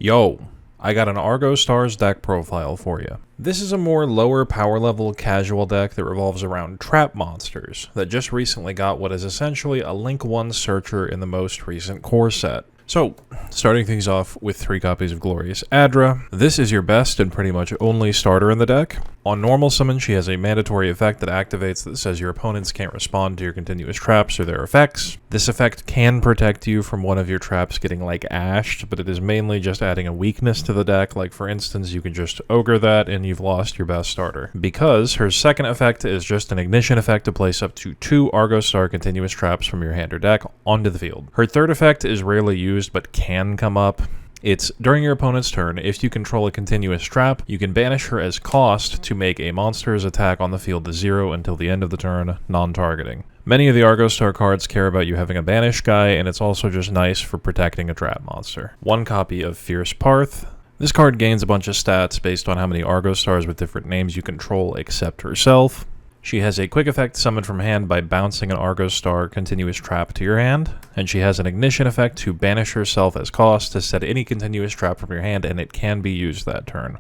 Yo, I got an Argo Stars deck profile for you. This is a more lower power level casual deck that revolves around trap monsters that just recently got what is essentially a Link 1 Searcher in the most recent core set. So, starting things off with 3 copies of Glorious Adra. This is your best and pretty much only starter in the deck. On normal summon, she has a mandatory effect that activates that says your opponents can't respond to your continuous traps or their effects. This effect can protect you from one of your traps getting like ashed, but it is mainly just adding a weakness to the deck. Like for instance, you can just ogre that and you've lost your best starter. Because her second effect is just an ignition effect to place up to 2 Argo Star continuous traps from your hand or deck onto the field. Her third effect is rarely used but can come up. It's during your opponent's turn, if you control a continuous trap, you can banish her as cost to make a monster's attack on the field to 0 until the end of the turn, non-targeting. Many of the Argo Star cards care about you having a banish guy, and it's also just nice for protecting a trap monster. 1 copy of Fierce Parth. This card gains a bunch of stats based on how many Argo Stars with different names you control except herself. She has a quick effect summoned from hand by bouncing an Argo Star continuous trap to your hand, and she has an ignition effect to banish herself as cost to set any continuous trap from your hand, and it can be used that turn.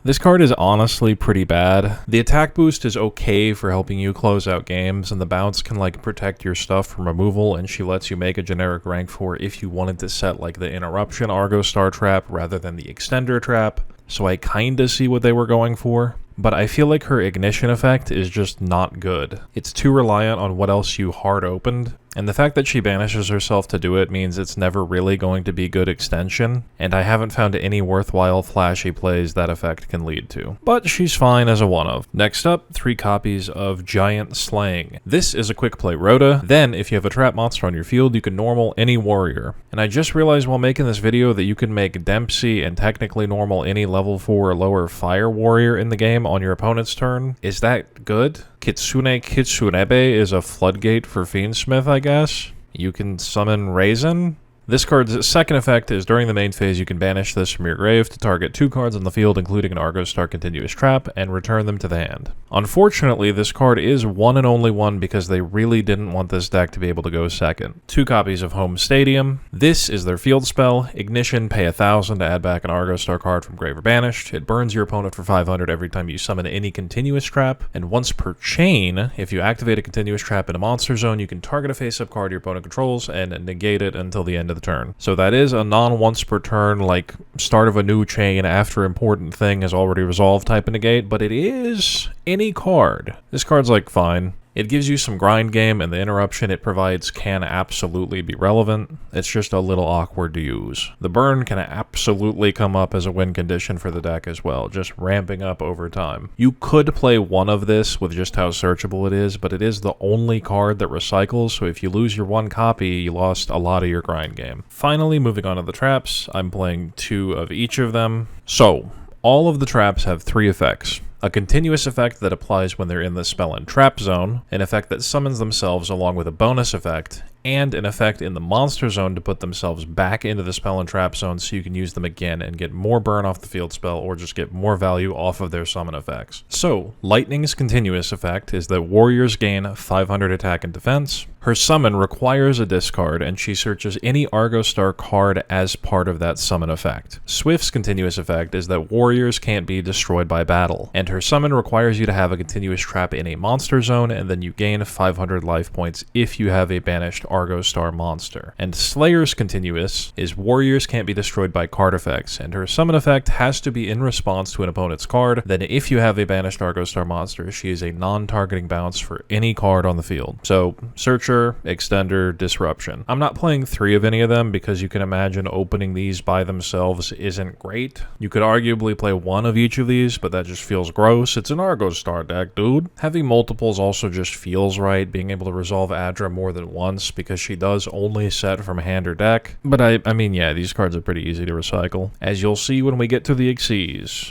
This card is honestly pretty bad. The attack boost is okay for helping you close out games, and the bounce can like protect your stuff from removal, and she lets you make a generic rank 4 if you wanted to set like the interruption Argo Star trap rather than the extender trap, so I kinda see what they were going for. But I feel like her ignition effect is just not good. It's too reliant on what else you hard opened, and the fact that she banishes herself to do it means it's never really going to be good extension, and I haven't found any worthwhile flashy plays that effect can lead to. But she's fine as a one-of. Next up, 3 copies of Giant Slaying. This is a quick play Rhoda. Then, if you have a trap monster on your field, you can normal any warrior. And I just realized while making this video that you can make Dempsey and technically normal any level 4 or lower fire warrior in the game on your opponent's turn. Is that good? Kitsune Kitsunebe is a floodgate for Fiendsmith, I guess. You can summon Raisin. This card's second effect is during the main phase you can banish this from your grave to target 2 cards on the field including an Argo Star continuous trap and return them to the hand. Unfortunately, this card is one and only one because they really didn't want this deck to be able to go second. 2 copies of Home Stadium. This is their field spell. Ignition, pay 1,000 to add back an Argo Star card from grave or banished. It burns your opponent for 500 every time you summon any continuous trap, and once per chain, if you activate a continuous trap in a monster zone, you can target a face-up card your opponent controls and negate it until the end of the turn. So that is a non-once per turn, like start of a new chain after important thing is already resolved type of negate, but it is any card. This card's like fine. It gives you some grind game, and the interruption it provides can absolutely be relevant. It's just a little awkward to use. The burn can absolutely come up as a win condition for the deck as well, just ramping up over time. You could play one of this with just how searchable it is, but it is the only card that recycles, so if you lose your 1 copy, you lost a lot of your grind game. Finally, moving on to the traps, I'm playing 2 of each of them. So, all of the traps have 3 effects. A continuous effect that applies when they're in the spell and trap zone, an effect that summons themselves along with a bonus effect, and an effect in the monster zone to put themselves back into the spell and trap zone so you can use them again and get more burn off the field spell or just get more value off of their summon effects. So, Lightning's continuous effect is that warriors gain 500 attack and defense. Her summon requires a discard, and she searches any Argo Star card as part of that summon effect. Swift's continuous effect is that warriors can't be destroyed by battle, and her summon requires you to have a continuous trap in a monster zone, and then you gain 500 life points if you have a banished Argo Star monster. And Slayer's continuous is warriors can't be destroyed by card effects, and her summon effect has to be in response to an opponent's card. Then if you have a banished Argo Star monster, she is a non-targeting bounce for any card on the field. So, Searcher, Extender, Disruption. I'm not playing 3 of any of them because you can imagine opening these by themselves isn't great. You could arguably play 1 of each of these, but that just feels gross. It's an Argo Star deck, dude. Having multiples also just feels right, being able to resolve Adra more than once because she does only set from hand or deck. But I mean, yeah, these cards are pretty easy to recycle, as you'll see when we get to the Xyz.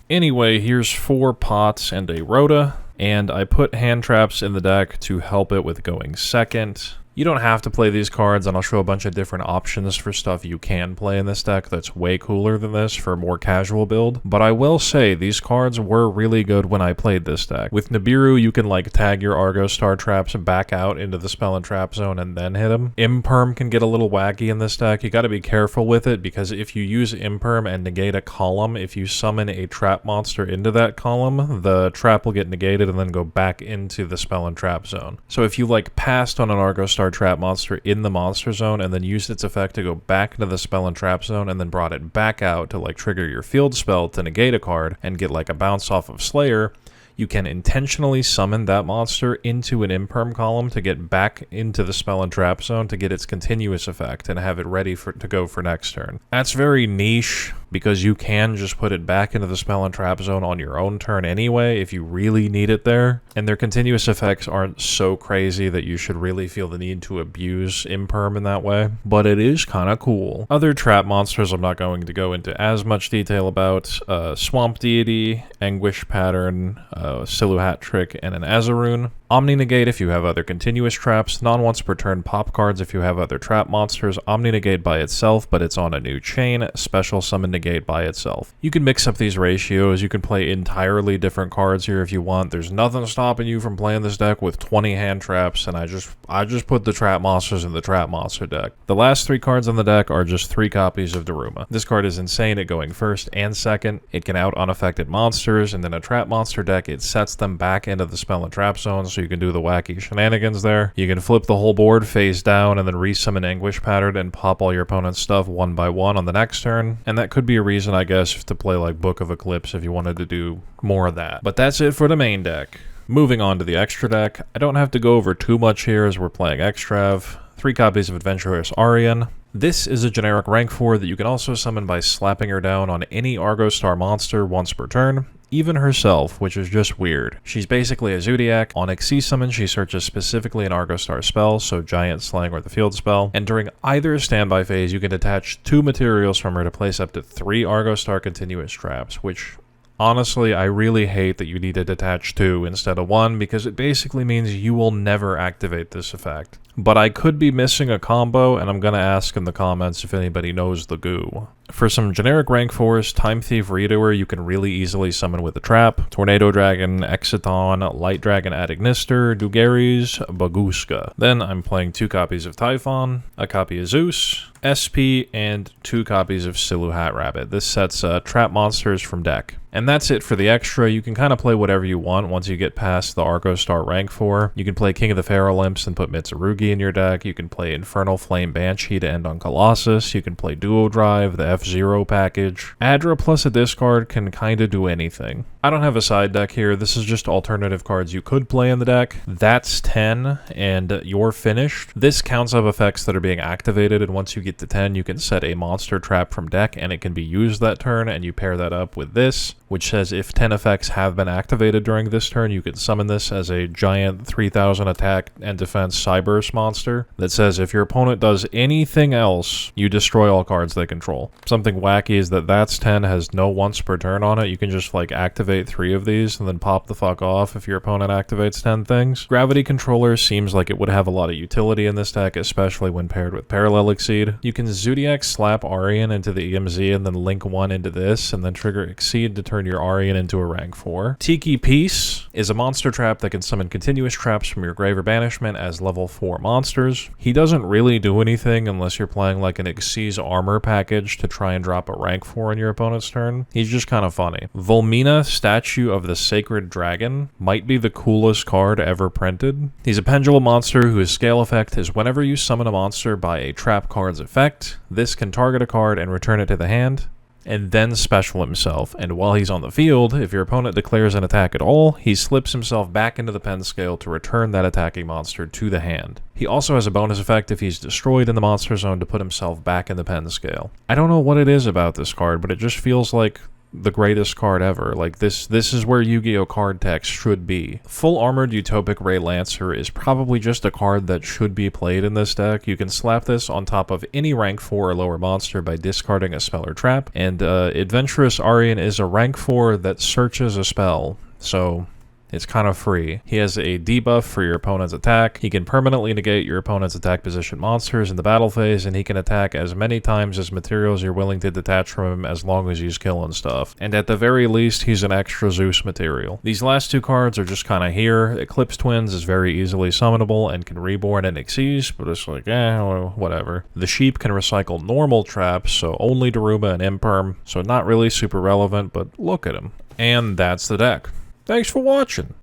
Anyway, here's 4 pots and a Rhoda, and I put hand traps in the deck to help it with going second. You don't have to play these cards, and I'll show a bunch of different options for stuff you can play in this deck that's way cooler than this for a more casual build. But I will say, these cards were really good when I played this deck. With Nibiru, you can like tag your Argo Star traps back out into the spell and trap zone and then hit them. Imperm can get a little wacky in this deck. You gotta be careful with it, because if you use Imperm and negate a column, if you summon a trap monster into that column, the trap will get negated and then go back into the spell and trap zone. So if you like passed on an Argo Star trap monster in the monster zone and then used its effect to go back into the spell and trap zone and then brought it back out to like trigger your field spell to negate a card and get like a bounce off of Slayer, you can intentionally summon that monster into an Imperm column to get back into the spell and trap zone to get its continuous effect and have it ready to go for next turn. That's very niche, because you can just put it back into the spell and trap zone on your own turn anyway if you really need it there, and their continuous effects aren't so crazy that you should really feel the need to abuse Imperm in that way, but it is kind of cool. Other trap monsters I'm not going to go into as much detail about: Swamp Deity, Anguish Pattern, Silhouette Trick, and an Azarune. Omni Negate if you have other continuous traps, non-once per turn pop cards if you have other trap monsters, Omni Negate by itself but it's on a new chain, Special Summon Negate by itself. You can mix up these ratios, you can play entirely different cards here if you want. There's nothing stopping you from playing this deck with 20 hand traps, and I just put the trap monsters in the trap monster deck. The last 3 cards on the deck are just 3 copies of Daruma. This card is insane at going first and second. It can out unaffected monsters, and in a trap monster deck it sets them back into the spell and trap zone, so you can do the wacky shenanigans there. You can flip the whole board face down and then resummon Anguish Pattern and pop all your opponent's stuff one by one on the next turn, and that could be a reason, I guess, to play like Book of Eclipse if you wanted to do more of that. But that's it for the main deck. Moving on to the extra deck. I don't have to go over too much here as we're playing Extrav. 3 copies of Adventurous Arian. This is a generic rank 4 that you can also summon by slapping her down on any Argo Star monster once per turn, even herself, which is just weird. She's basically a Zodiac. On Xyz summon, she searches specifically an Argo Star spell, so Giant Slang or the field spell, and during either standby phase, you can detach 2 materials from her to place up to 3 Argo Star continuous traps, which honestly, I really hate that you need to detach 2 instead of 1, because it basically means you will never activate this effect. But I could be missing a combo, and I'm gonna ask in the comments if anybody knows the goo. For some generic rank 4s, Time Thief Redoer you can really easily summon with a trap, Tornado Dragon, Exiton, Light Dragon Adagnister, Dugaries, Baguska. Then I'm playing 2 copies of Typhon, a copy of Zeus, SP, and 2 copies of Silhouette Rabbit. This sets trap monsters from deck. And that's it for the extra. You can kind of play whatever you want once you get past the Argo Star rank 4. You can play King of the Pharaoh Imps and put Mitsurugi in your deck. You can play Infernal Flame Banshee to end on Colossus. You can play Duo Drive, the F-Zero package. Adra plus a discard can kind of do anything. I don't have a side deck here. This is just alternative cards you could play in the deck. That's 10, and you're finished. This counts up effects that are being activated, and once you get to 10, you can set a monster trap from deck, and it can be used that turn, and you pair that up with this, which says if 10 effects have been activated during this turn, you can summon this as a giant 3000 attack and defense Cyburst monster that says if your opponent does anything else, you destroy all cards they control. Something wacky is that that's 10 has no once per turn on it. You can just like activate 3 of these and then pop the fuck off if your opponent activates 10 things. Gravity Controller seems like it would have a lot of utility in this deck, especially when paired with Parallel Exceed. You can Zodiac slap Arian into the EMZ and then link 1 into this, and then trigger Exceed to turn your Arian into a rank 4. Tiki Piece is a monster trap that can summon continuous traps from your grave or banishment as level 4 monsters. He doesn't really do anything unless you're playing like an Xyz armor package to try and drop a rank 4 on your opponent's turn. He's just kind of funny. Volmina, Statue of the Sacred Dragon, might be the coolest card ever printed. He's a pendulum monster whose scale effect is whenever you summon a monster by a trap card's effect, this can target a card and return it to the hand, and then special himself, and while he's on the field, if your opponent declares an attack at all, he slips himself back into the pen scale to return that attacking monster to the hand. He also has a bonus effect if he's destroyed in the monster zone to put himself back in the pen scale. I don't know what it is about this card, but it just feels like the greatest card ever. Like this is where Yu-Gi-Oh card text should be. Full Armored Utopic Ray Lancer is probably just a card that should be played in this deck. You can slap this on top of any rank 4 or lower monster by discarding a spell or trap, and Adventurous Arian is a rank 4 that searches a spell, so It's kind of free. He has a debuff for your opponent's attack. He can permanently negate your opponent's attack position monsters in the battle phase, and he can attack as many times as materials you're willing to detach from him as long as he's killing stuff. And at the very least, he's an extra Zeus material. These last two cards are just kind of here. Eclipse Twins is very easily summonable and can reborn and Xyz, but it's like, well, whatever. The Sheep can recycle normal traps, so only Daruma and Imperm, so not really super relevant, but look at him. And that's the deck. Thanks for watching.